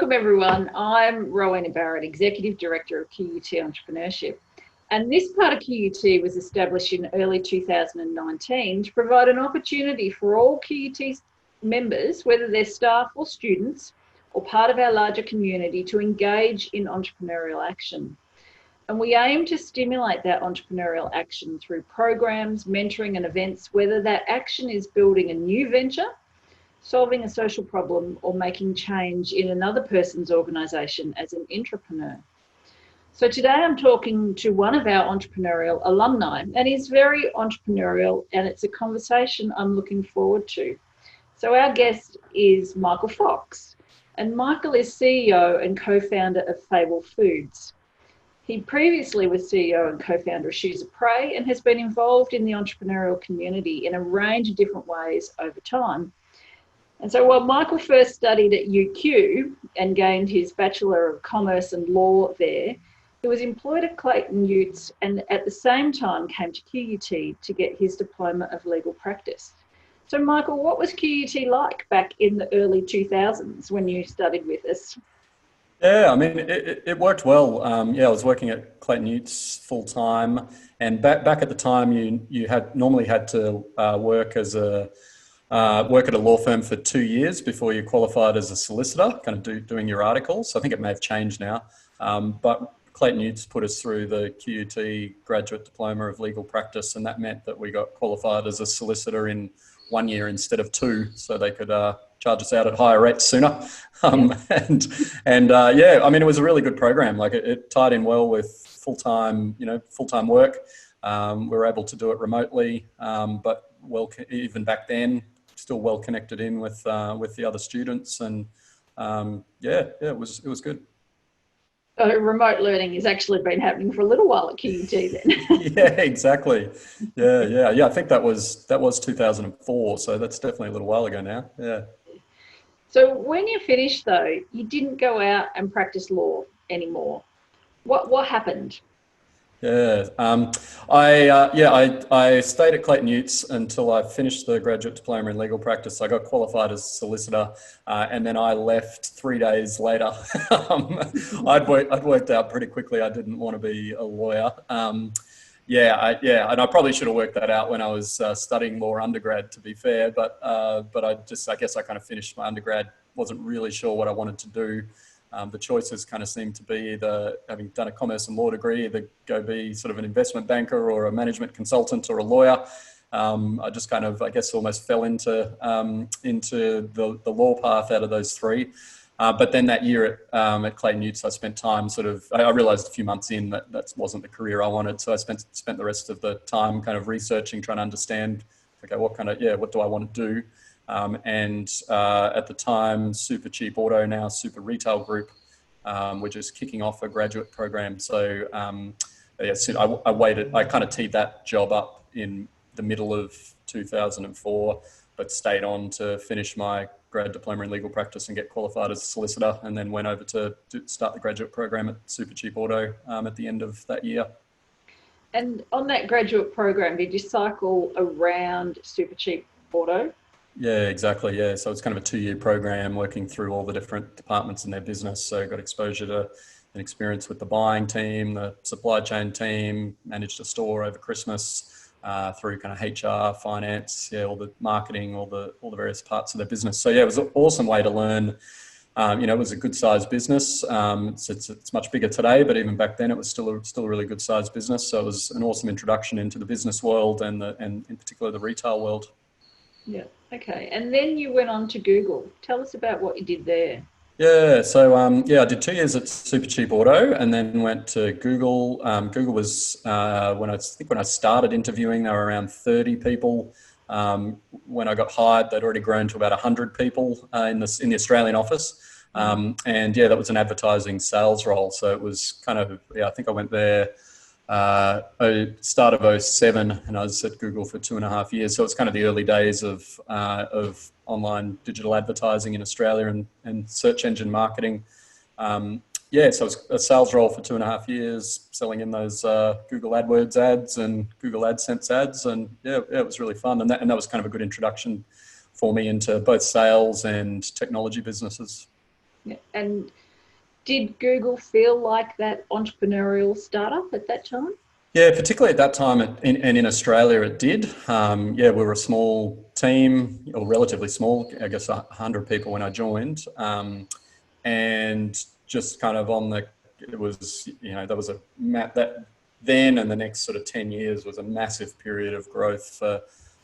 welcome everyone. I'm Rowena Barrett, Executive Director of QUT Entrepreneurship. And this part of QUT was established in early 2019 to provide an opportunity for all QUT members, whether they're staff or students, or part of our larger community, to engage in entrepreneurial action. And we aim to stimulate that entrepreneurial action through programs, mentoring and events, whether that action is building a new venture, solving a social problem, or making change in another person's organisation as an entrepreneur. So today I'm talking to one of our entrepreneurial alumni, and he's very entrepreneurial, and it's a conversation I'm looking forward to. So our guest is Michael Fox, and Michael is CEO and co-founder of Fable Foods. He previously was CEO and co-founder of Shoes of Prey and has been involved in the entrepreneurial community in a range of different ways over time. And so while Michael first studied at UQ and gained his Bachelor of Commerce and Law there, he was employed at Clayton Utz and at the same time came to QUT to get his Diploma of Legal Practice. So Michael, what was QUT like back in the early 2000s when you studied with us? Yeah, I mean, it worked well. I was working at Clayton Utz full time, and back at the time, you normally had to work at a law firm for 2 years before you qualified as a solicitor, kind of doing your articles. I think it may have changed now, but Clayton Utz put us through the QUT Graduate Diploma of Legal Practice, and that meant that we got qualified as a solicitor in 1 year instead of 2, so they could charge us out at higher rates sooner. I mean, it was a really good program. Like it tied in well with full-time work. We were able to do it remotely, but even back then, still well connected in with the other students, and it was good. So remote learning has actually been happening for a little while at QUT then. Yeah, exactly. Yeah. I think that was 2004, so that's definitely a little while ago now. Yeah. So when you finished though, you didn't go out and practice law anymore. What happened? Yeah, I stayed at Clayton Utz until I finished the graduate diploma in legal practice. I got qualified as a solicitor, and then I left 3 days later. I'd worked out pretty quickly I didn't want to be a lawyer. And I probably should have worked that out when I was studying law undergrad, to be fair. But I guess I kind of finished my undergrad, wasn't really sure what I wanted to do. The choices kind of seemed to be either, having done a commerce and law degree, either go be sort of an investment banker or a management consultant or a lawyer. I just kind of, I guess, almost fell into the law path out of those three. But then that year at Clayton Utz, I spent time I realized a few months in that wasn't the career I wanted. So I spent the rest of the time kind of researching, trying to understand, okay, what do I want to do? At the time, Super Cheap Auto, now Super Retail Group, were just kicking off a graduate program. So I kind of teed that job up in the middle of 2004, but stayed on to finish my grad diploma in legal practice and get qualified as a solicitor, and then went over to start the graduate program at Super Cheap Auto at the end of that year. And on that graduate program, did you cycle around Super Cheap Auto? Yeah, exactly. Yeah. So it's kind of a 2-year program working through all the different departments in their business. So got exposure to and experience with the buying team, the supply chain team, managed a store over Christmas, through kind of HR, finance, all the marketing, all the various parts of their business. So yeah, it was an awesome way to learn. It was a good sized business. It's much bigger today, but even back then it was still a really good sized business. So it was an awesome introduction into the business world and in particular the retail world. Yeah. Okay. And then you went on to Google. Tell us about what you did there. Yeah. So, I did 2 years at Super Cheap Auto and then went to Google. Google was, when I started interviewing, there were around 30 people. When I got hired, they'd already grown to about 100 people in the Australian office. That was an advertising sales role. So it was kind of, I think I went there start of 2007, and I was at Google for 2.5 years. So it's kind of the early days of online digital advertising in Australia and search engine marketing. So it was a sales role for 2.5 years, selling in those Google AdWords ads and Google AdSense ads, and it was really fun. And that was kind of a good introduction for me into both sales and technology businesses. Yeah. And did Google feel like that entrepreneurial startup at that time? Yeah, particularly at that time and in Australia, it did. Yeah, we were a small team, or relatively small, I guess 100 people when I joined. And just kind of it was, there was that then and the next sort of 10 years was a massive period of growth for,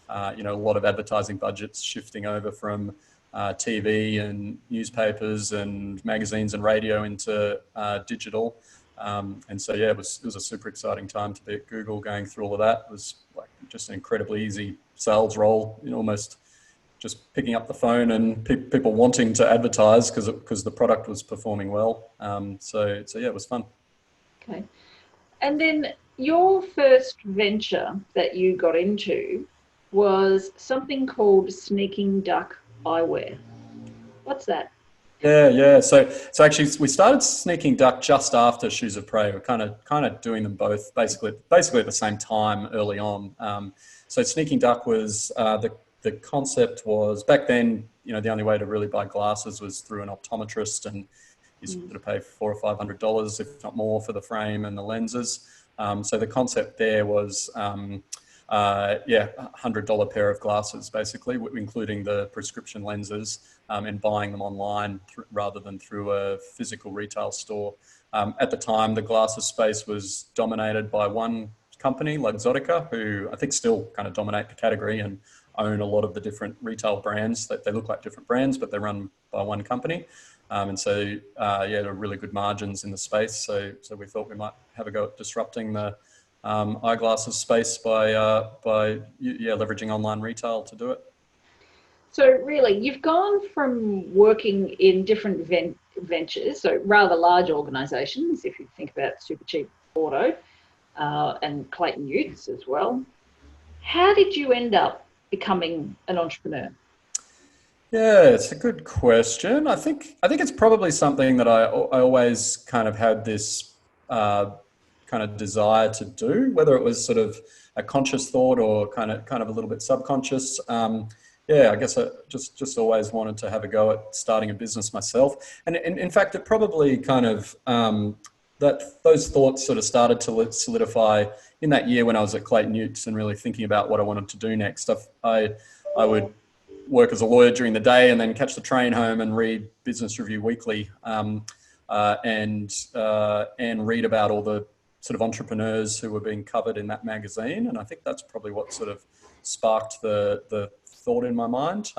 a lot of advertising budgets shifting over from TV and newspapers and magazines and radio into digital. And so, yeah, it was a super exciting time to be at Google going through all of that. It was like just an incredibly easy sales role, almost just picking up the phone and people wanting to advertise because the product was performing well. So yeah, it was fun. Okay. And then your first venture that you got into was something called Sneaking Duck Eyewear. What's that? Yeah. So actually, we started Sneaking Duck just after Shoes of Prey. We're kind of doing them both basically at the same time early on. So Sneaking Duck was the concept was back then. The only way to really buy glasses was through an optometrist, and you sort of pay $400 or $500, if not more, for the frame and the lenses. So the concept there was. $100 pair of glasses, basically, including the prescription lenses, and buying them online rather than through a physical retail store. At the time, the glasses space was dominated by one company, Luxottica, who I think still kind of dominate the category and own a lot of the different retail brands. They look like different brands, but they're run by one company. And so, there are really good margins in the space. So we thought we might have a go at disrupting the eyeglasses space by leveraging online retail to do it. So really, you've gone from working in different ventures, so rather large organisations, if you think about Supercheap Auto and Clayton Utz as well. How did you end up becoming an entrepreneur? Yeah, it's a good question. I think it's probably something that I always kind of had this kind of desire to do, whether it was sort of a conscious thought or kind of a little bit subconscious. I guess I just always wanted to have a go at starting a business myself. And in fact, it probably kind of those thoughts sort of started to solidify in that year when I was at Clayton Utz and really thinking about what I wanted to do next. I would work as a lawyer during the day and then catch the train home and read Business Review Weekly and read about all the sort of entrepreneurs who were being covered in that magazine. And I think that's probably what sort of sparked the thought in my mind.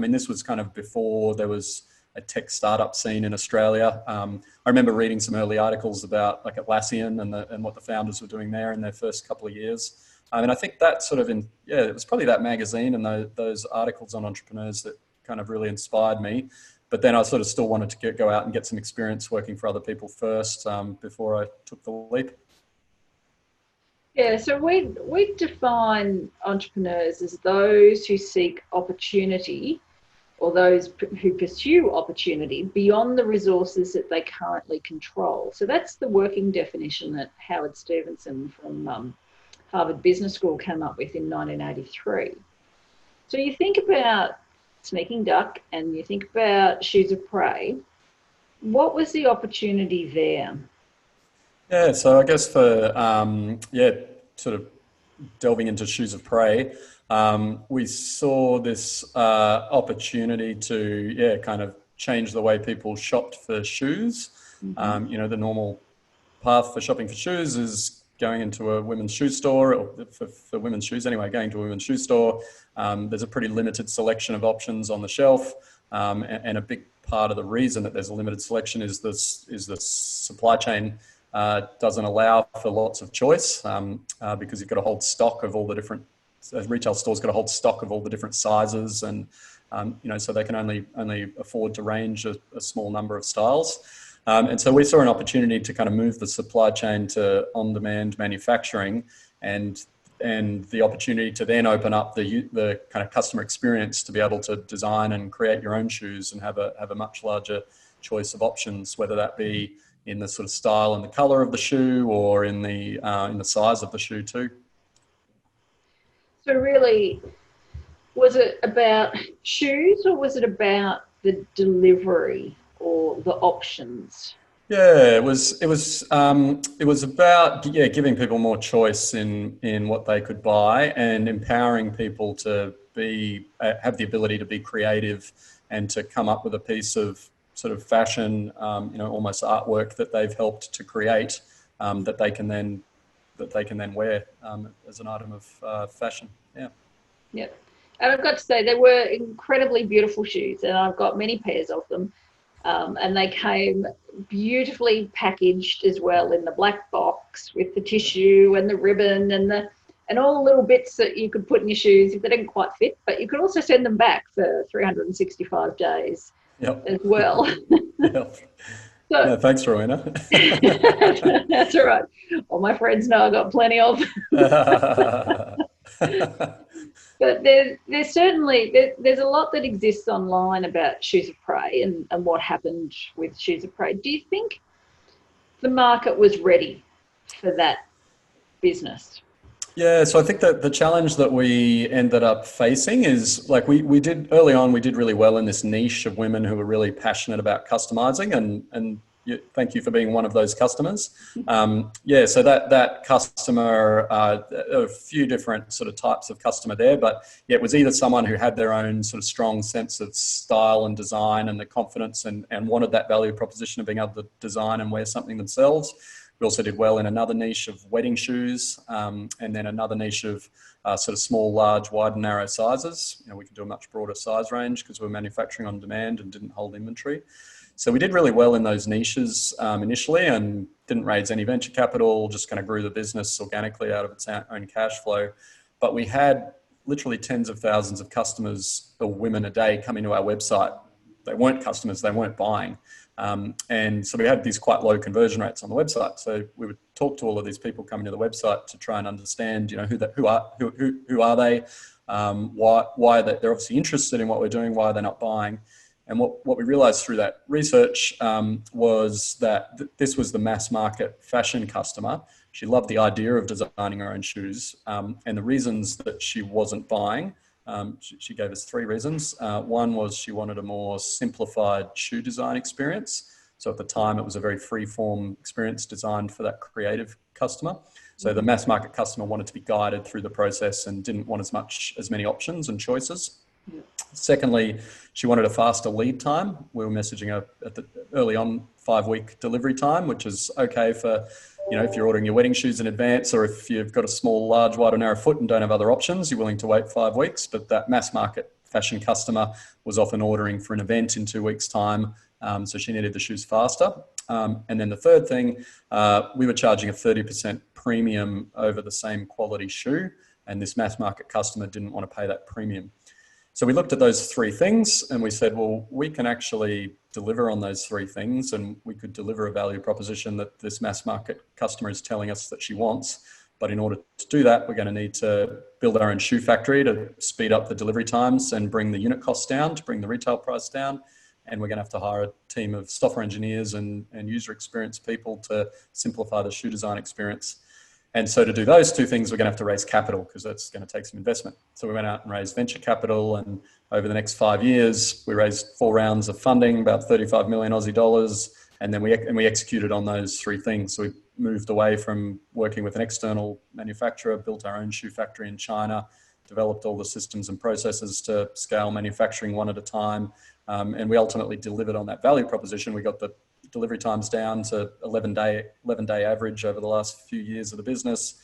This was kind of before there was a tech startup scene in Australia. I remember reading some early articles about like Atlassian and what the founders were doing there in their first couple of years. And I think that sort of it was probably that magazine and those articles on entrepreneurs that kind of really inspired me. But then I sort of still wanted to go out and get some experience working for other people first before I took the leap. Yeah, so we define entrepreneurs as those who seek opportunity or those who pursue opportunity beyond the resources that they currently control. So that's the working definition that Howard Stevenson from Harvard Business School came up with in 1983. So you think about Sneaking Duck and you think about Shoes of Prey. What was the opportunity there? Yeah, so I guess for sort of delving into Shoes of Prey, we saw this opportunity to kind of change the way people shopped for shoes. Mm-hmm. The normal path for shopping for shoes is going into a women's shoe store, or for women's shoes anyway, going to a women's shoe store. There's a pretty limited selection of options on the shelf, and a big part of the reason that there's a limited selection is the supply chain doesn't allow for lots of choice because you've got to hold stock of all the different retail stores got to hold stock of all the different sizes, and so they can only afford to range a small number of styles. And so we saw an opportunity to kind of move the supply chain to on-demand manufacturing, and the opportunity to then open up the kind of customer experience to be able to design and create your own shoes and have a much larger choice of options, whether that be in the sort of style and the color of the shoe or in the size of the shoe too. So really, was it about shoes or was it about the delivery or the options? Yeah, it was about giving people more choice in what they could buy and empowering people to have the ability to be creative and to come up with a piece of sort of fashion, almost artwork that they've helped to create, that they can then wear as an item of fashion. Yeah. Yep. And I've got to say, they were incredibly beautiful shoes, and I've got many pairs of them. And they came beautifully packaged as well in the black box with the tissue and the ribbon and all the little bits that you could put in your shoes if they didn't quite fit. But you could also send them back for 365 days as well. Yep. No, thanks, Rowena. That's all right. All my friends know I got plenty of. But there's certainly there's a lot that exists online about shoes of prey and what happened with shoes of prey. Do you think the market was ready for that business? Yeah, so I think that the challenge that we ended up facing is like we did early on, we did really well in this niche of women who were really passionate about customizing, and thank you for being one of those customers. So that customer, a few different sort of types of customer there, but it was either someone who had their own sort of strong sense of style and design and the confidence and wanted that value proposition of being able to design and wear something themselves. We also did well in another niche of wedding shoes, and then another niche of sort of small, large, wide and narrow sizes. We could do a much broader size range because we were manufacturing on demand and didn't hold inventory. So we did really well in those niches initially and didn't raise any venture capital, just kind of grew the business organically out of its own cash flow. But we had literally tens of thousands of customers or women a day coming to our website. They weren't customers, they weren't buying. And so we had these quite low conversion rates on the website. So we would talk to all of these people coming to the website to try and understand, who are they, why they're obviously interested in what we're doing, why they're not buying. And what we realized through that research was that this was the mass market fashion customer. She loved the idea of designing her own shoes. And the reasons that she wasn't buying, she gave us 3 reasons. One was she wanted a more simplified shoe design experience. So at the time, it was a very free-form experience designed for that creative customer. So the mass market customer wanted to be guided through the process and didn't want as many options and choices. Yeah. Secondly, she wanted a faster lead time. We were messaging her at the early on 5-week delivery time, which is okay for, if you're ordering your wedding shoes in advance, or if you've got a small, large, wide or narrow foot and don't have other options, you're willing to wait 5 weeks. But that mass market fashion customer was often ordering for an event in 2 weeks' time. So she needed the shoes faster. And then the third thing, we were charging a 30% premium over the same quality shoe. And this mass market customer didn't want to pay that premium. So we looked at those 3 things and we said, well, we can actually deliver on those 3 things and we could deliver a value proposition that this mass market customer is telling us that she wants. But in order to do that, we're going to need to build our own shoe factory to speed up the delivery times and bring the unit costs down, to bring the retail price down. And we're going to have to hire a team of software engineers and user experience people to simplify the shoe design experience. And so to do those 2 things, we're going to have to raise capital because that's going to take some investment. So we went out and raised venture capital, and over the next 5 years, we raised 4 rounds of funding, about 35 million Aussie dollars. And then we executed on those 3 things. So we moved away from working with an external manufacturer, built our own shoe factory in China, developed all the systems and processes to scale manufacturing one at a time. And we ultimately delivered on that value proposition. We got the delivery times down to 11-day average over the last few years of the business,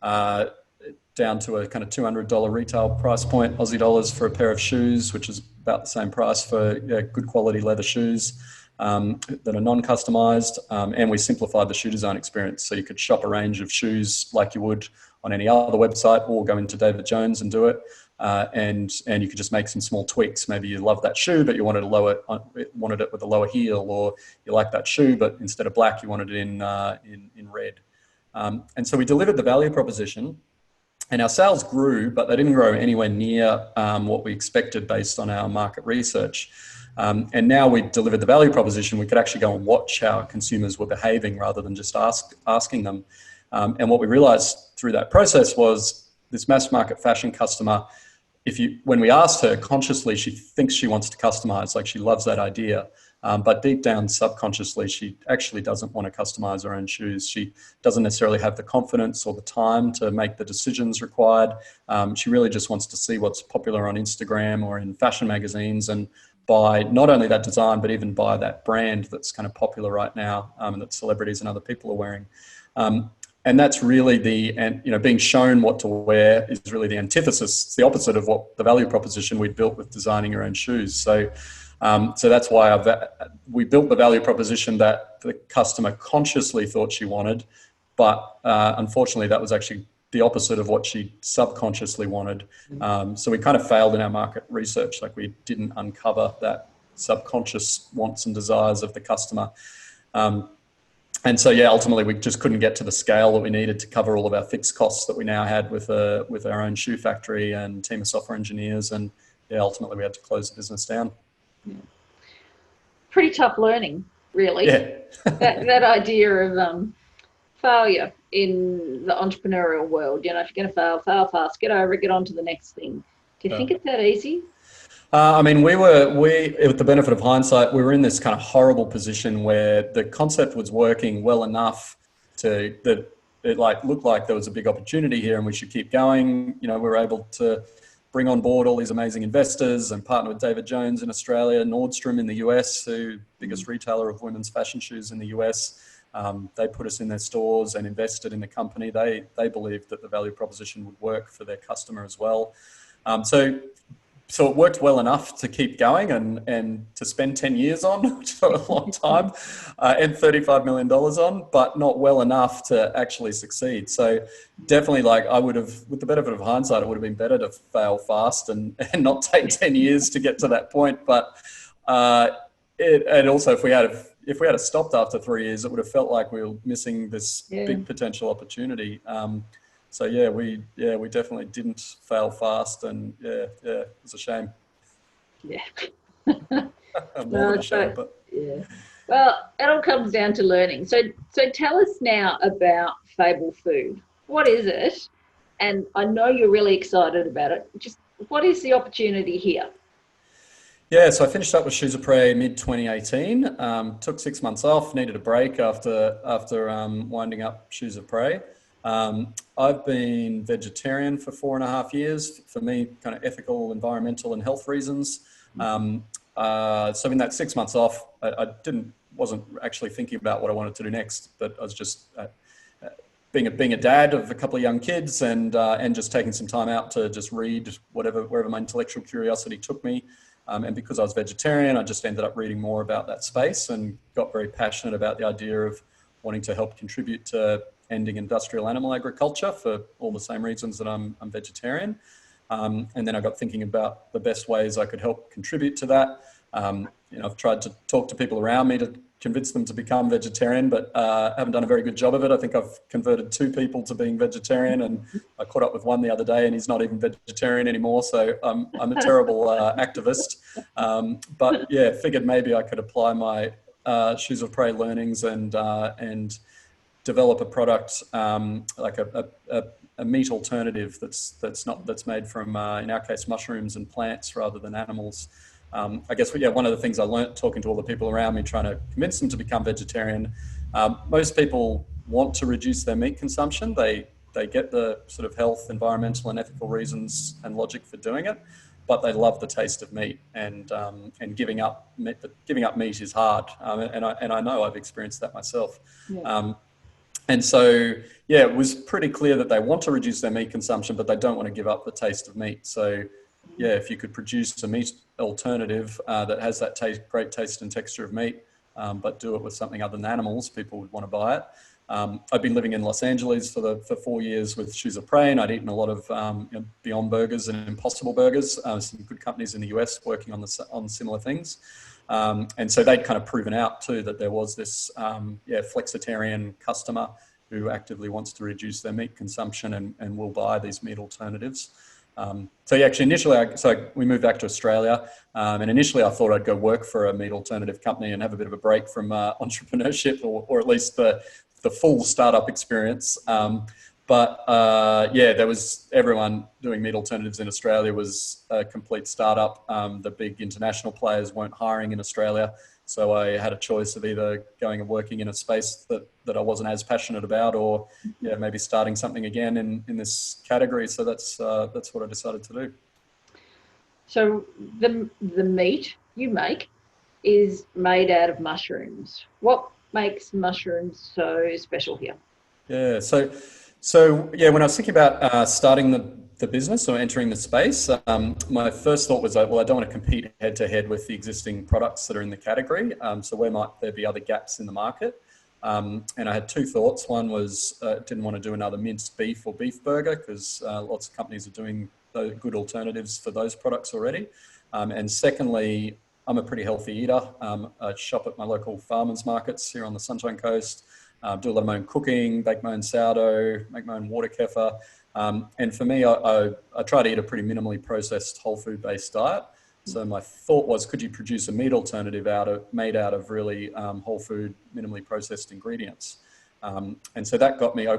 down to a kind of $200 retail price point, Aussie dollars, for a pair of shoes, which is about the same price for good quality leather shoes that are non-customized. And we simplified the shoe design experience. So you could shop a range of shoes like you would on any other website, or go into David Jones and do it. And you could just make some small tweaks. Maybe you love that shoe, but you wanted it with a lower heel, or you like that shoe, but instead of black, you wanted it in red. And so we delivered the value proposition, and our sales grew, but they didn't grow anywhere near what we expected based on our market research. And now we delivered the value proposition, we could actually go and watch how consumers were behaving rather than just asking them. And what we realized through that process was this mass market fashion customer, when we asked her consciously, she thinks she wants to customize, like she loves that idea. But deep down, subconsciously, she actually doesn't want to customize her own shoes. She doesn't necessarily have the confidence or the time to make the decisions required. She really just wants to see what's popular on Instagram or in fashion magazines and buy not only that design, but even buy that brand that's kind of popular right now, and that celebrities and other people are wearing. And that's really being shown what to wear is really the antithesis. It's the opposite of what the value proposition we'd built with designing your own shoes. So that's why we built the value proposition that the customer consciously thought she wanted, but unfortunately that was actually the opposite of what she subconsciously wanted. So we kind of failed in our market research, like we didn't uncover that subconscious wants and desires of the customer. And so, ultimately we just couldn't get to the scale that we needed to cover all of our fixed costs that we now had with our own shoe factory and team of software engineers. And ultimately we had to close the business down. Yeah. Pretty tough learning, really. Yeah. that idea of failure in the entrepreneurial world. If you're going to fail fast, get over it, get on to the next thing. Do you think it's that easy? With the benefit of hindsight, we were in this kind of horrible position where the concept was working well enough that it looked like there was a big opportunity here and we should keep going. We were able to bring on board all these amazing investors and partner with David Jones in Australia, Nordstrom in the US, who biggest retailer of women's fashion shoes in the US. They put us in their stores and invested in the company. They believed that the value proposition would work for their customer as well. So it worked well enough to keep going and to spend 10 years on, which is a long time, and $35 million on, but not well enough to actually succeed. So definitely, I would have, with the benefit of hindsight, it would have been better to fail fast and not take 10 years to get to that point. But and also, if we had stopped after 3 years, it would have felt like we were missing this big potential opportunity. So we definitely didn't fail fast, and it was a shame. Yeah. More than a shame, but yeah. Well, it all comes down to learning. So tell us now about Fable Food. What is it? And I know you're really excited about it. Just what is the opportunity here? Yeah, so I finished up with Shoes of Prey mid-2018. Took 6 months off, needed a break after winding up Shoes of Prey. I've been vegetarian for 4.5 years, for me, kind of ethical, environmental and health reasons. So in that 6 months off, I wasn't actually thinking about what I wanted to do next, but I was just being a dad of a couple of young kids and just taking some time out to just read wherever my intellectual curiosity took me. And because I was vegetarian, I just ended up reading more about that space and got very passionate about the idea of wanting to help contribute to ending industrial animal agriculture for all the same reasons that I'm vegetarian. And then I got thinking about the best ways I could help contribute to that. I've tried to talk to people around me to convince them to become vegetarian, but haven't done a very good job of it. I think I've converted 2 people to being vegetarian, and I caught up with one the other day and he's not even vegetarian anymore. So I'm a terrible activist. But figured maybe I could apply my Shoes of Prey learnings and develop a product like a meat alternative that's made from in our case mushrooms and plants rather than animals. I guess one of the things I learned talking to all the people around me, trying to convince them to become vegetarian, most people want to reduce their meat consumption. They get the sort of health, environmental and ethical reasons and logic for doing it, but they love the taste of meat, and giving up meat is hard, and I know I've experienced that myself. And so, it was pretty clear that they want to reduce their meat consumption, but they don't want to give up the taste of meat. So, if you could produce a meat alternative that has that great taste and texture of meat, but do it with something other than animals, people would want to buy it. I've been living in Los Angeles for 4 years with Shoes of Prey, and I'd eaten a lot of Beyond Burgers and Impossible Burgers, some good companies in the US working on similar things. And so they'd kind of proven out too that there was this flexitarian customer who actively wants to reduce their meat consumption and will buy these meat alternatives. Initially, we moved back to Australia, and initially I thought I'd go work for a meat alternative company and have a bit of a break from entrepreneurship, or at least the full startup experience. There was everyone doing meat alternatives in Australia was a complete startup. The big international players weren't hiring in Australia. So I had a choice of either going and working in a space that I wasn't as passionate about, or maybe starting something again in this category. So that's what I decided to do. So the meat you make is made out of mushrooms. What makes mushrooms so special here? Yeah. So yeah, when I was thinking about starting the business or entering the space, my first thought was, well, I don't want to compete head to head with the existing products that are in the category. So where might there be other gaps in the market? And I had two thoughts. One was didn't want to do another minced beef or beef burger, because lots of companies are doing good alternatives for those products already. And secondly, I'm a pretty healthy eater. I shop at my local farmers markets here on the Sunshine Coast. Do a lot of my own cooking, bake my own sourdough, make my own water kefir. And for me, I try to eat a pretty minimally processed whole food based diet. So my thought was, could you produce a meat alternative made out of really whole food, minimally processed ingredients? And so that got me. I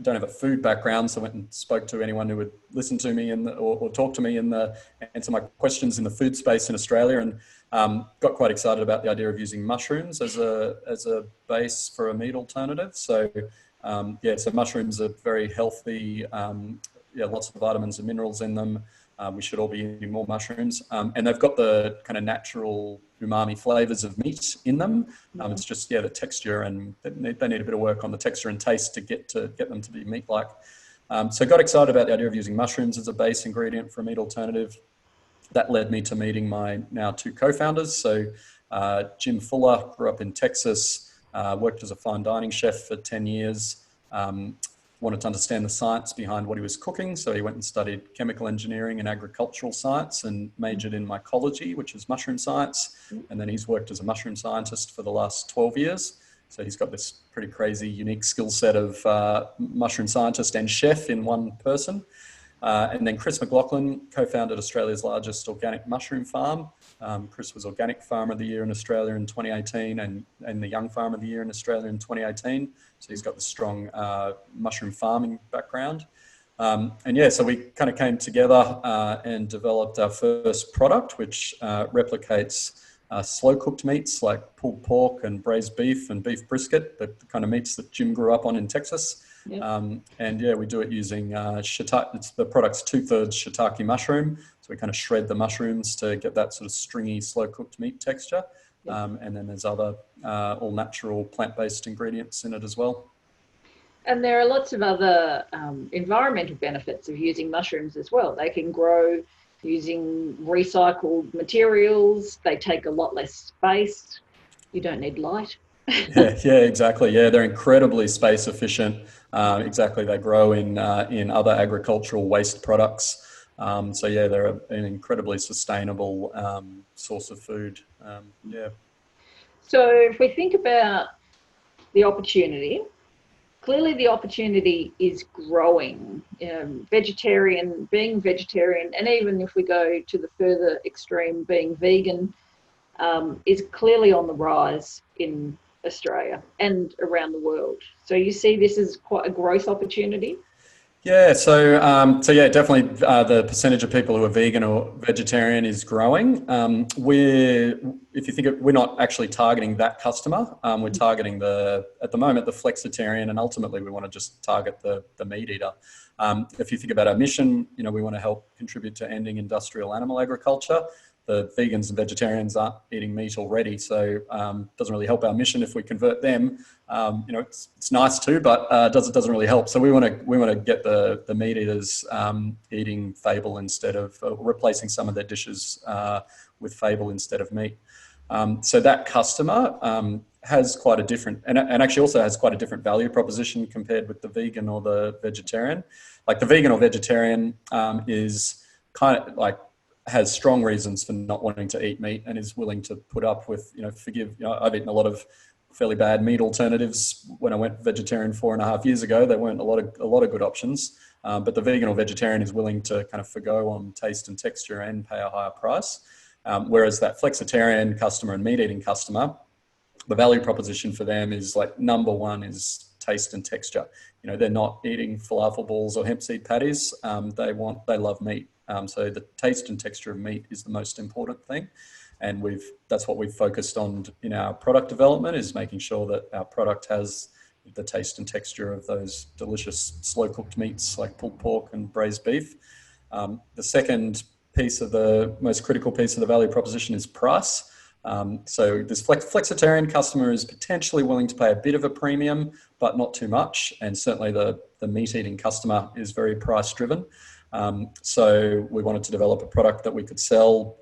don't have a food background, so I went and spoke to anyone who would listen to me or talk to me answer my questions in the food space in Australia, and got quite excited about the idea of using mushrooms as a base for a meat alternative. So so mushrooms are very healthy. Lots of vitamins and minerals in them. We should all be eating more mushrooms. And they've got the kind of natural umami flavors of meat in them. It's just, the texture, and they need a bit of work on the texture and taste to get them to be meat-like. So got excited about the idea of using mushrooms as a base ingredient for a meat alternative. That led me to meeting my now two co-founders. So Jim Fuller grew up in Texas, worked as a fine dining chef for 10 years. Wanted to understand the science behind what he was cooking. So he went and studied chemical engineering and agricultural science and majored in mycology, which is mushroom science. And then he's worked as a mushroom scientist for the last 12 years. So he's got this pretty crazy, unique skill set of mushroom scientist and chef in one person. And then Chris McLoghlin co-founded Australia's largest organic mushroom farm. Chris was Organic Farmer of the Year in Australia in 2018 and the Young Farmer of the Year in Australia in 2018. So he's got the strong mushroom farming background. So we kind of came together and developed our first product, which replicates slow cooked meats like pulled pork and braised beef and beef brisket, the kind of meats that Jim grew up on in Texas. Yep. We do it using shiitake. The product's 2/3 shiitake mushroom. So we kind of shred the mushrooms to get that sort of stringy, slow cooked meat texture. Yep. And then there's other all natural plant-based ingredients in it as well. And there are lots of other environmental benefits of using mushrooms as well. They can grow using recycled materials. They take a lot less space. You don't need light. Exactly. Yeah, they're incredibly space efficient. Exactly, they grow in other agricultural waste products. They're an incredibly sustainable source of food. So if we think about the opportunity, clearly the opportunity is growing. Being vegetarian, and even if we go to the further extreme, being vegan, is clearly on the rise in Australia and around the world. So you see this as quite a growth opportunity? Definitely the percentage of people who are vegan or vegetarian is growing. We're not actually targeting that customer. We're targeting at the moment, the flexitarian, and ultimately we want to just target the meat eater. If you think about our mission, we want to help contribute to ending industrial animal agriculture. The vegans and vegetarians aren't eating meat already, so it doesn't really help our mission if we convert them. It's nice too, but it doesn't really help. So we want to get the meat eaters eating Fable instead of replacing some of their dishes with Fable instead of meat. So that customer has quite a different, and actually also has quite a different value proposition compared with the vegan or the vegetarian. Like the vegan or vegetarian is kind of like, has strong reasons for not wanting to eat meat and is willing to put up with, I've eaten a lot of fairly bad meat alternatives when I went vegetarian 4.5 years ago. There weren't a lot of good options, but the vegan or vegetarian is willing to kind of forgo on taste and texture and pay a higher price. Whereas that flexitarian customer and meat eating customer, the value proposition for them is like, number one is taste and texture. They're not eating falafel balls or hemp seed patties. They love meat. So the taste and texture of meat is the most important thing. And that's what we've focused on in our product development, is making sure that our product has the taste and texture of those delicious slow cooked meats like pulled pork and braised beef. The second piece of the most critical piece of the value proposition is price. So this flexitarian customer is potentially willing to pay a bit of a premium, but not too much. And certainly the meat eating customer is very price driven. So we wanted to develop a product that we could sell,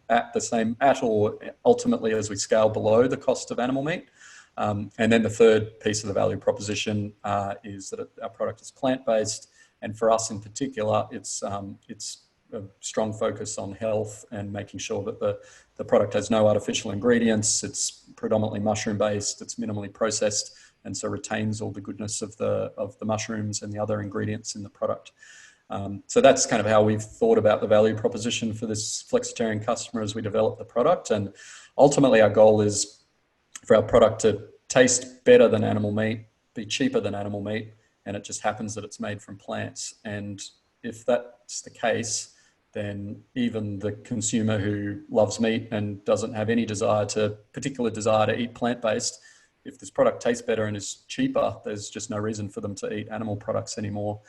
at or ultimately as we scale below the cost of animal meat. And then the third piece of the value proposition is that our product is plant-based. And for us in particular, it's a strong focus on health and making sure that the product has no artificial ingredients. It's predominantly mushroom-based, it's minimally processed, and so retains all the goodness of the mushrooms and the other ingredients in the product. So that's kind of how we've thought about the value proposition for this flexitarian customer as we develop the product. And ultimately our goal is for our product to taste better than animal meat, be cheaper than animal meat, and it just happens that it's made from plants. And if that's the case, then even the consumer who loves meat and doesn't have any particular desire to eat plant-based, if this product tastes better and is cheaper, there's just no reason for them to eat animal products anymore.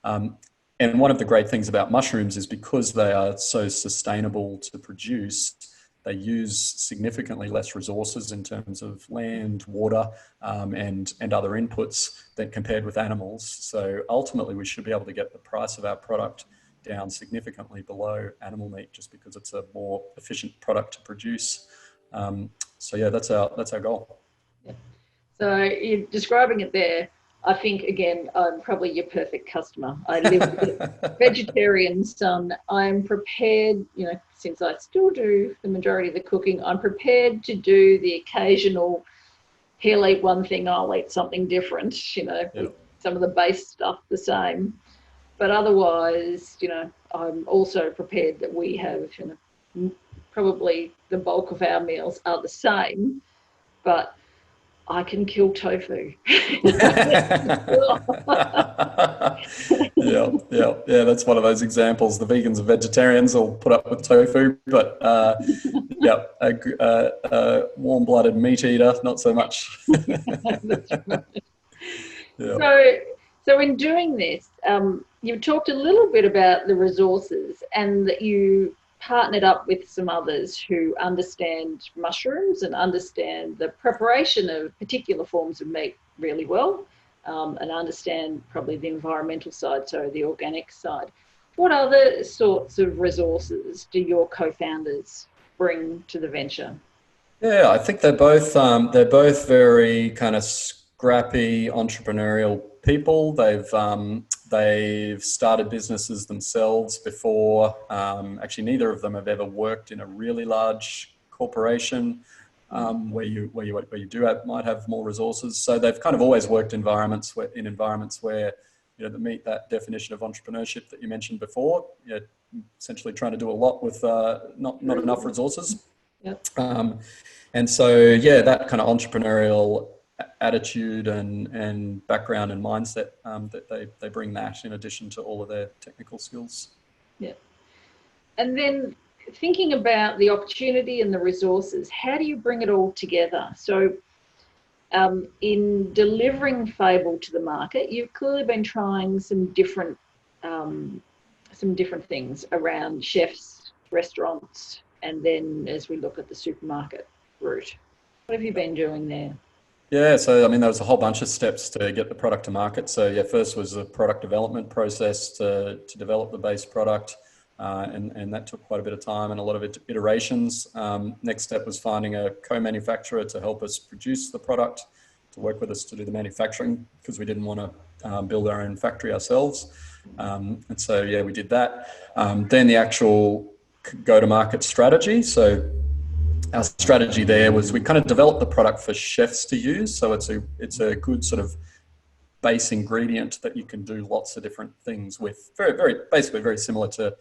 And one of the great things about mushrooms is because they are so sustainable to produce, they use significantly less resources in terms of land, water, and other inputs than compared with animals. So ultimately, we should be able to get the price of our product down significantly below animal meat, just because it's a more efficient product to produce. So yeah, that's our goal. Yeah. So you're describing it there. I think, again, I'm probably your perfect customer. I live with a vegetarian son. I'm prepared, since I still do the majority of the cooking, I'm prepared to do the occasional, he'll eat one thing, I'll eat something different, some of the base stuff the same. But otherwise, I'm also prepared that we have, probably the bulk of our meals are the same, but I can kill tofu. Yeah. That's one of those examples. The vegans and vegetarians will put up with tofu, but a warm-blooded meat eater, not so much. That's right. Yeah. So in doing this, you've talked a little bit about the resources and that you partnered up with some others who understand mushrooms and understand the preparation of particular forms of meat really well, and understand probably the environmental side, so the organic side. What other sorts of resources do your co-founders bring to the venture? Yeah, I think they're both very kind of scrappy entrepreneurial people. They've started businesses themselves before. Actually, neither of them have ever worked in a really large corporation where you might have more resources. So they've kind of always worked in environments where that meet that definition of entrepreneurship that you mentioned before. Essentially trying to do a lot with not they resources. Yep. And so that kind of entrepreneurial attitude and background and mindset that they bring that in addition to all of their technical skills. Yeah. And then thinking about the opportunity and the resources, how do you bring it all together? So in delivering Fable to the market, you've clearly been trying some different things around chefs, restaurants, and then as we look at the supermarket route. What have you been doing there? Yeah, so there was a whole bunch of steps to get the product to market. So first was a product development process to develop the base product, and that took quite a bit of time and a lot of iterations. Next step was finding a co-manufacturer to help us produce the product, to work with us to do the manufacturing, because we didn't want to build our own factory ourselves. And so we did that. Then the actual go-to-market strategy. So our strategy there was we kind of developed the product for chefs to use. So it's a good sort of base ingredient that you can do lots of different things with. Basically very similar to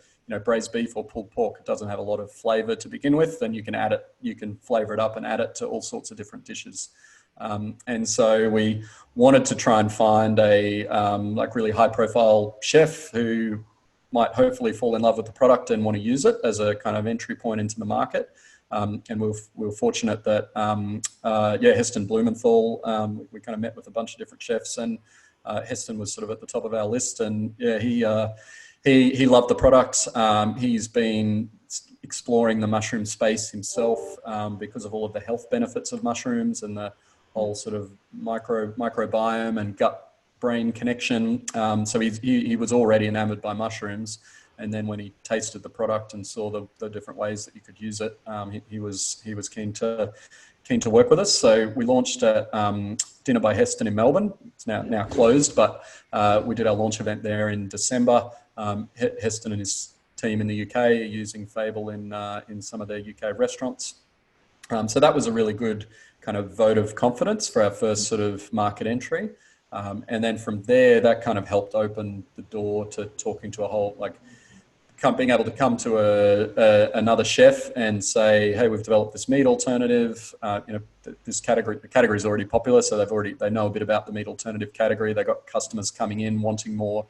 braised beef or pulled pork. It doesn't have a lot of flavor to begin with, then you can add it, you can flavor it up and add it to all sorts of different dishes. And so we wanted to try and find a really high profile chef who might hopefully fall in love with the product and want to use it as a kind of entry point into the market. And we were fortunate that, Heston Blumenthal, we kind of met with a bunch of different chefs, and Heston was sort of at the top of our list, and he loved the product. He's been exploring the mushroom space himself because of all of the health benefits of mushrooms and the whole sort of microbiome and gut-brain connection. So he was already enamored by mushrooms. And then when he tasted the product and saw the different ways that you could use it, he was keen to work with us. So we launched at Dinner by Heston in Melbourne. It's now closed, but we did our launch event there in December. Heston and his team in the UK are using Fable in some of their UK restaurants. So that was a really good kind of vote of confidence for our first sort of market entry. And then from there, that kind of helped open the door to talking to a whole, being able to come to another chef and say, hey, we've developed this meat alternative. The category is already popular, so they know a bit about the meat alternative category. They got customers coming in wanting more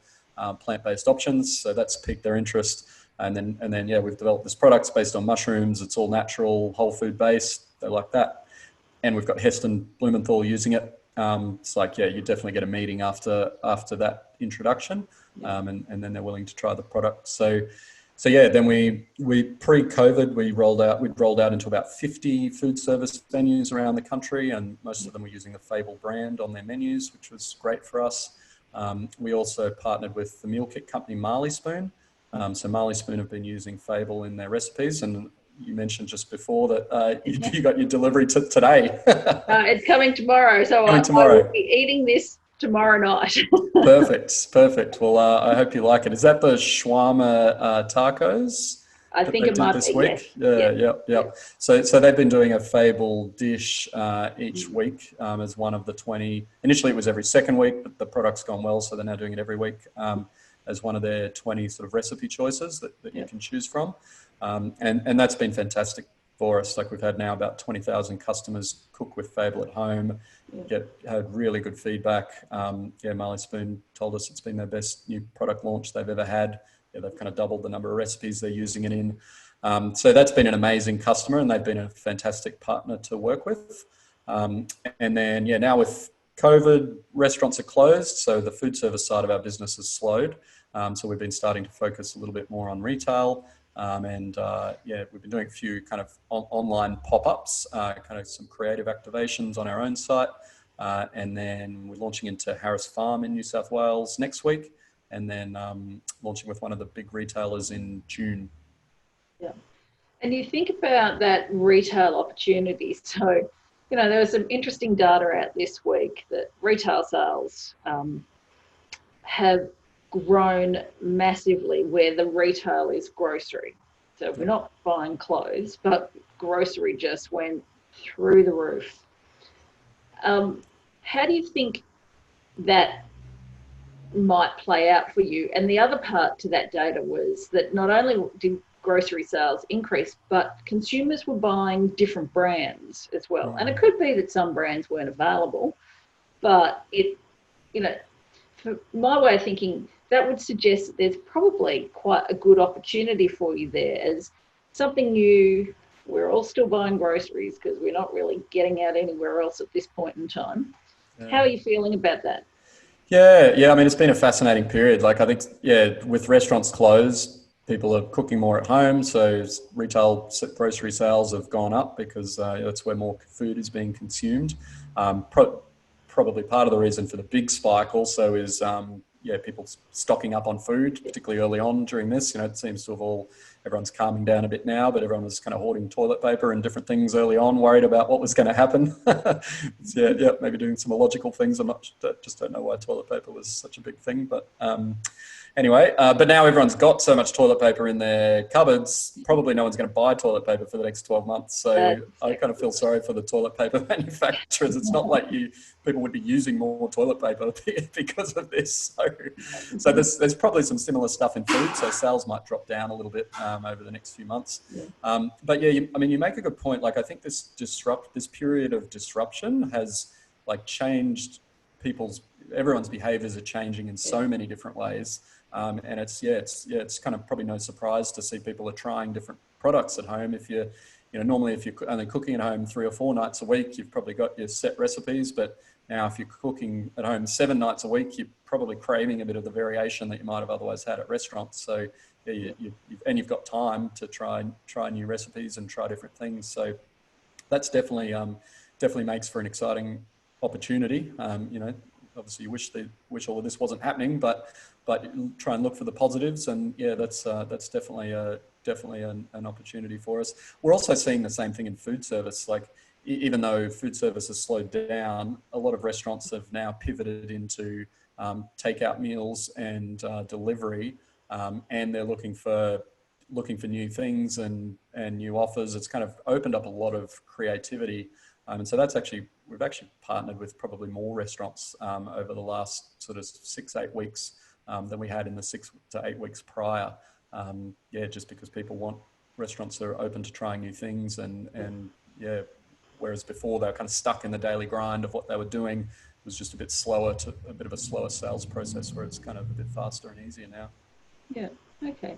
plant-based options, so that's piqued their interest. And then we've developed this product based on mushrooms. It's all natural, whole food based. They like that, and we've got Heston Blumenthal using it. It's you definitely get a meeting after that introduction, and then they're willing to try the product. So then we pre-COVID we'd rolled out into about 50 food service venues around the country, and most of them were using the Fable brand on their menus, which was great for us. We also partnered with the meal kit company Marley Spoon. So Marley Spoon have been using Fable in their recipes, and you mentioned just before that you got your delivery today. It's coming tomorrow, so I will be eating this tomorrow night. Perfect. Well, I hope you like it. Is that the shawarma tacos? I think it might this be, week. yes. Yeah. So they've been doing a Fable dish each week as one of the 20. Initially, it was every second week, but the product's gone well, so they're now doing it every week as one of their 20 sort of recipe choices that you can choose from. And that's been fantastic for us. We've had now about 20,000 customers cook with Fable at home, had really good feedback. Marley Spoon told us it's been their best new product launch they've ever had. They've kind of doubled the number of recipes they're using it in. So that's been an amazing customer, and they've been a fantastic partner to work with. And then, now with COVID, restaurants are closed, so the food service side of our business has slowed. So we've been starting to focus a little bit more on retail. We've been doing a few kind of online pop-ups, kind of some creative activations on our own site. And then we're launching into Harris Farm in New South Wales next week, and then launching with one of the big retailers in June. Yeah. And you think about that retail opportunity. So, there was some interesting data out this week that retail sales have grown massively where the retail is grocery. So we're not buying clothes, but grocery just went through the roof. How do you think that might play out for you? And the other part to that data was that not only did grocery sales increase, but consumers were buying different brands as well. And it could be that some brands weren't available, but for my way of thinking, that would suggest that there's probably quite a good opportunity for you there as something new. We're all still buying groceries because we're not really getting out anywhere else at this point in time. How are you feeling about that? Yeah. I mean, it's been a fascinating period. I think, with restaurants closed, people are cooking more at home. So retail grocery sales have gone up because that's where more food is being consumed. Probably part of the reason for the big spike also is, people stocking up on food, particularly early on during this. It seems to have everyone's calming down a bit now, but everyone was kind of hoarding toilet paper and different things early on, worried about what was going to happen. Maybe doing some illogical things. Just don't know why toilet paper was such a big thing, but anyway, but now everyone's got so much toilet paper in their cupboards, probably no one's going to buy toilet paper for the next 12 months. So I kind of feel sorry for the toilet paper manufacturers. It's not like people would be using more toilet paper because of this. So there's probably some similar stuff in food. So sales might drop down a little bit over the next few months. But you make a good point. I think this period of disruption has changed people's everyone's behaviours are changing in so many different ways. And it's kind of probably no surprise to see people are trying different products at home. If you're, normally if you're only cooking at home 3 or 4 nights a week, you've probably got your set recipes. But now if you're cooking at home 7 nights a week, you're probably craving a bit of the variation that you might have otherwise had at restaurants. So yeah, you've got time to try new recipes and try different things. So that's definitely makes for an exciting opportunity. Obviously you wish all of this wasn't happening, but try and look for the positives. And yeah, that's definitely an opportunity for us. We're also seeing the same thing in food service. Like, even though food service has slowed down, a lot of restaurants have now pivoted into takeout meals and delivery, and they're looking for new things and new offers. It's kind of opened up a lot of creativity. And so we've actually partnered with probably more restaurants over the last sort of 6-8 weeks than we had in the 6 to 8 weeks prior. Just because restaurants are open to trying new things and whereas before they were kind of stuck in the daily grind of what they were doing. It was just a bit of a slower sales process, where it's kind of a bit faster and easier now. Yeah. Okay.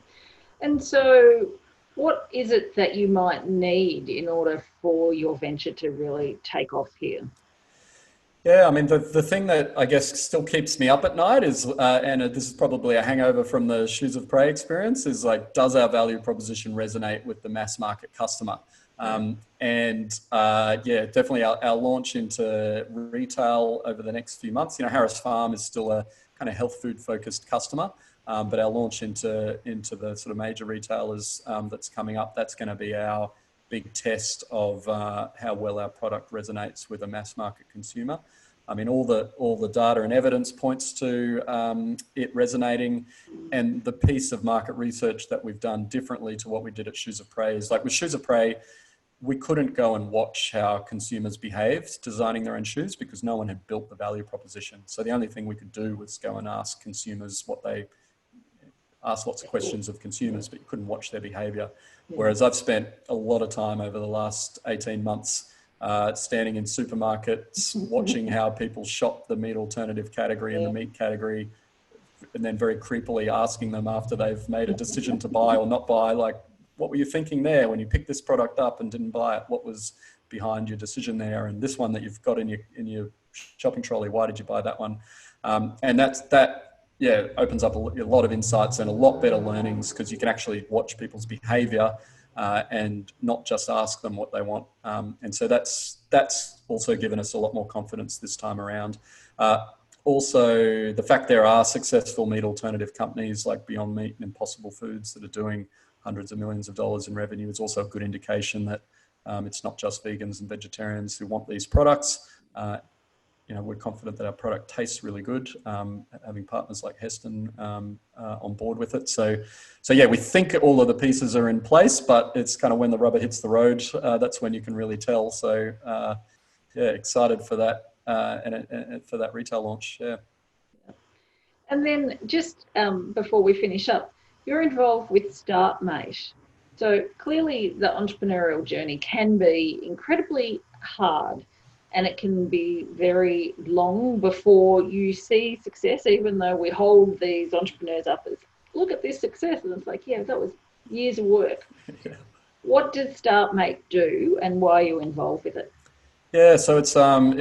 And so what is it that you might need in order for your venture to really take off here? Yeah, I mean, the thing that I guess still keeps me up at night is, and this is probably a hangover from the Shoes of Prey experience, is like, does our value proposition resonate with the mass market customer? Definitely our launch into retail over the next few months. Harris Farm is still a kind of health food focused customer, but our launch into the sort of major retailers that's coming up, that's going to be our big test of how well our product resonates with a mass market consumer. I mean, all the data and evidence points to it resonating, and the piece of market research that we've done differently to what we did at Shoes of Prey is, like, with Shoes of Prey, we couldn't go and watch how consumers behaved designing their own shoes because no one had built the value proposition. So the only thing we could do was go and ask consumers ask lots of questions of consumers, but you couldn't watch their behavior. Whereas I've spent a lot of time over the last 18 months standing in supermarkets, watching how people shop the meat alternative category and the meat category, and then very creepily asking them after they've made a decision to buy or not buy, like, what were you thinking there when you picked this product up and didn't buy it? What was behind your decision there? And this one that you've got in your shopping trolley, why did you buy that one? And that opens up a lot of insights and a lot better learnings, because you can actually watch people's behavior and not just ask them what they want. And so that's also given us a lot more confidence this time around. Also, the fact there are successful meat alternative companies like Beyond Meat and Impossible Foods that are doing hundreds of millions of dollars in revenue is also a good indication that it's not just vegans and vegetarians who want these products. We're confident that our product tastes really good, having partners like Heston on board with it. So yeah, we think all of the pieces are in place, but it's kind of when the rubber hits the road, that's when you can really tell. So excited for that and for that retail launch. Yeah. And then just before we finish up, you're involved with StartMate. So clearly the entrepreneurial journey can be incredibly hard, and it can be very long before you see success, even though we hold these entrepreneurs up as, look at this success. And it's like, yeah, that was years of work. Yeah. What does StartMate do, and why are you involved with it? Yeah, so it's a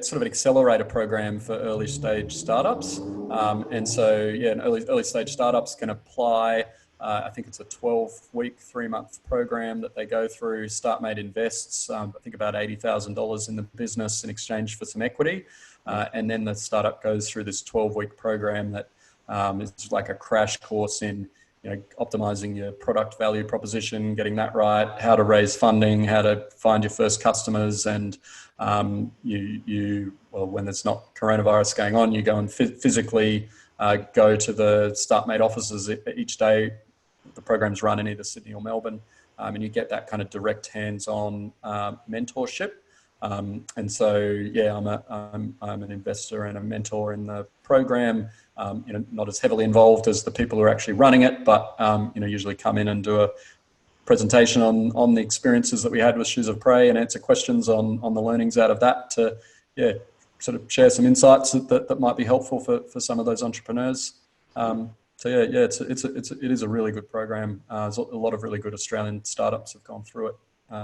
sort of an accelerator program for early stage startups. And so, an early stage startups can apply. I think it's a 12-week, 3-month program that they go through. StartMate invests, I think, about $80,000 in the business in exchange for some equity. And then the startup goes through this 12-week program that is like a crash course in optimizing your product value proposition, getting that right, how to raise funding, how to find your first customers, and when there's not coronavirus going on, you go and physically go to the StartMate offices each day. The program's run in either Sydney or Melbourne, and you get that kind of direct hands-on mentorship. And so, yeah, I'm an investor and a mentor in the program. Not as heavily involved as the people who are actually running it, but usually come in and do a presentation on the experiences that we had with Shoes of Prey and answer questions on the learnings out of that to sort of share some insights that might be helpful for some of those entrepreneurs. So yeah, it is a really good program. There's a lot of really good Australian startups have gone through it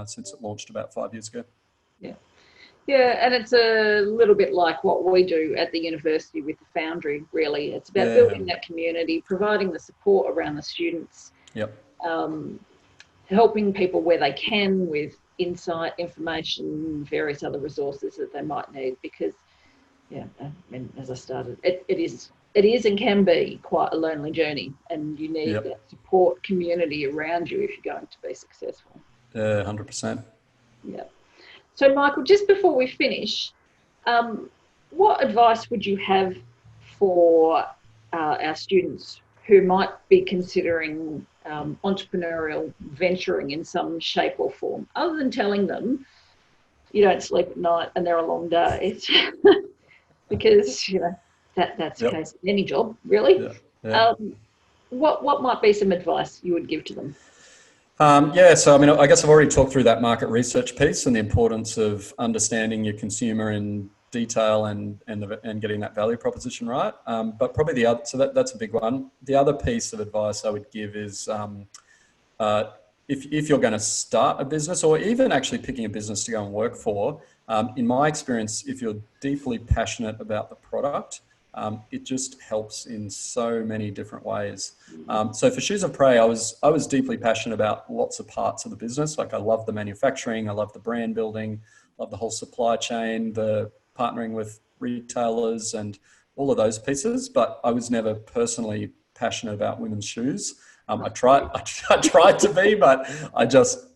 since it launched about 5 years ago. Yeah. Yeah, and it's a little bit like what we do at the university with the Foundry, really. It's about building that community, providing the support around the students, helping people where they can with insight, information, various other resources that they might need, because, as I started, it is and can be quite a lonely journey, and you need that support community around you if you're going to be successful. 100%. Yeah. So, Michael, just before we finish, what advice would you have for our students who might be considering entrepreneurial venturing in some shape or form, other than telling them you don't sleep at night and they're a long day? Because, that's the case in any job, really. What might be some advice you would give to them? So I mean, I guess I've already talked through that market research piece and the importance of understanding your consumer in detail and getting that value proposition right. But probably that's a big one. The other piece of advice I would give is if you're going to start a business, or even actually picking a business to go and work for, in my experience, if you're deeply passionate about the product, it just helps in so many different ways. So for Shoes of Prey, I was deeply passionate about lots of parts of the business. Like, I love the manufacturing, I love the brand building, love the whole supply chain, the partnering with retailers and all of those pieces. But I was never personally passionate about women's shoes. I tried to be, but I just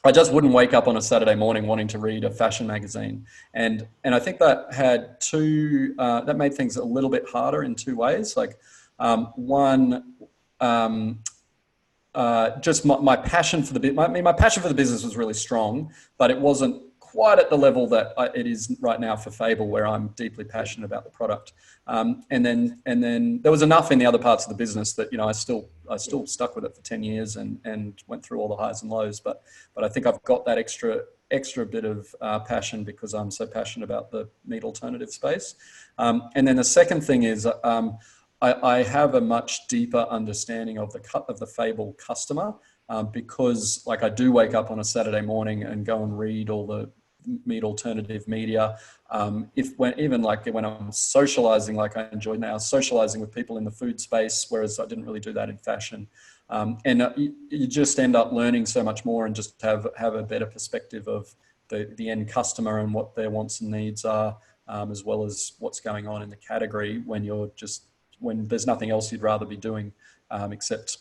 wouldn't wake up on a Saturday morning wanting to read a fashion magazine. And I think that had that made things a little bit harder in two ways. Like, one, just my passion for my passion for the business was really strong, but it wasn't quite at the level that it is right now for Fable, where I'm deeply passionate about the product. And then there was enough in the other parts of the business that, I still stuck with it for 10 years and went through all the highs and lows. But I think I've got that extra bit of passion because I'm so passionate about the meat alternative space. And then the second thing is I have a much deeper understanding of the Fable customer, because, like, I do wake up on a Saturday morning and go and read all the meat alternative media. Even when I'm socializing, like I enjoy now, socializing with people in the food space, whereas I didn't really do that in fashion. You just end up learning so much more and just have a better perspective of the end customer and what their wants and needs are, as well as what's going on in the category when there's nothing else you'd rather be doing except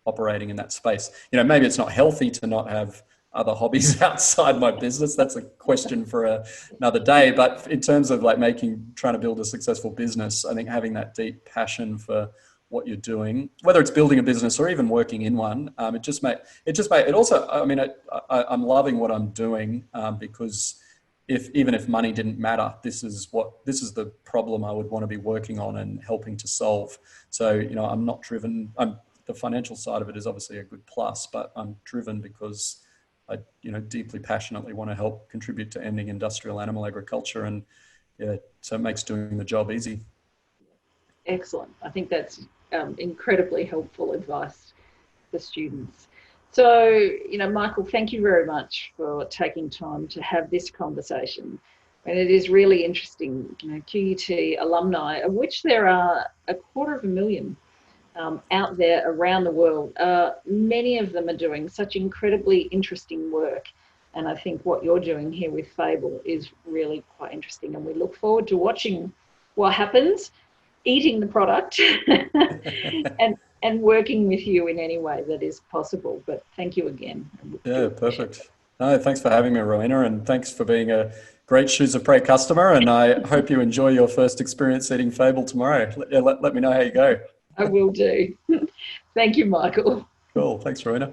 operating in that space. Maybe it's not healthy to not have other hobbies outside my business. That's a question for another day. But in terms of trying to build a successful business, I think having that deep passion for what you're doing, whether it's building a business or even working in one, it also, I mean, I'm loving what I'm doing, because even if money didn't matter, this is the problem I would want to be working on and helping to solve. So, I'm not driven. The financial side of it is obviously a good plus, but I'm driven because I, deeply passionately want to help contribute to ending industrial animal agriculture, and so it makes doing the job easy. Excellent. I think that's incredibly helpful advice for students. So, Michael, thank you very much for taking time to have this conversation. And it is really interesting, QUT alumni, of which there are 250,000 out there around the world. Many of them are doing such incredibly interesting work. And I think what you're doing here with Fable is really quite interesting. And we look forward to watching what happens, eating the product and working with you in any way that is possible. But thank you again. Yeah, perfect. No, thanks for having me, Rowena, and thanks for being a great Shoes of Prey customer. And I hope you enjoy your first experience eating Fable tomorrow. Let me know how you go. I will do. Thank you, Michael. Cool. Thanks, Rowena.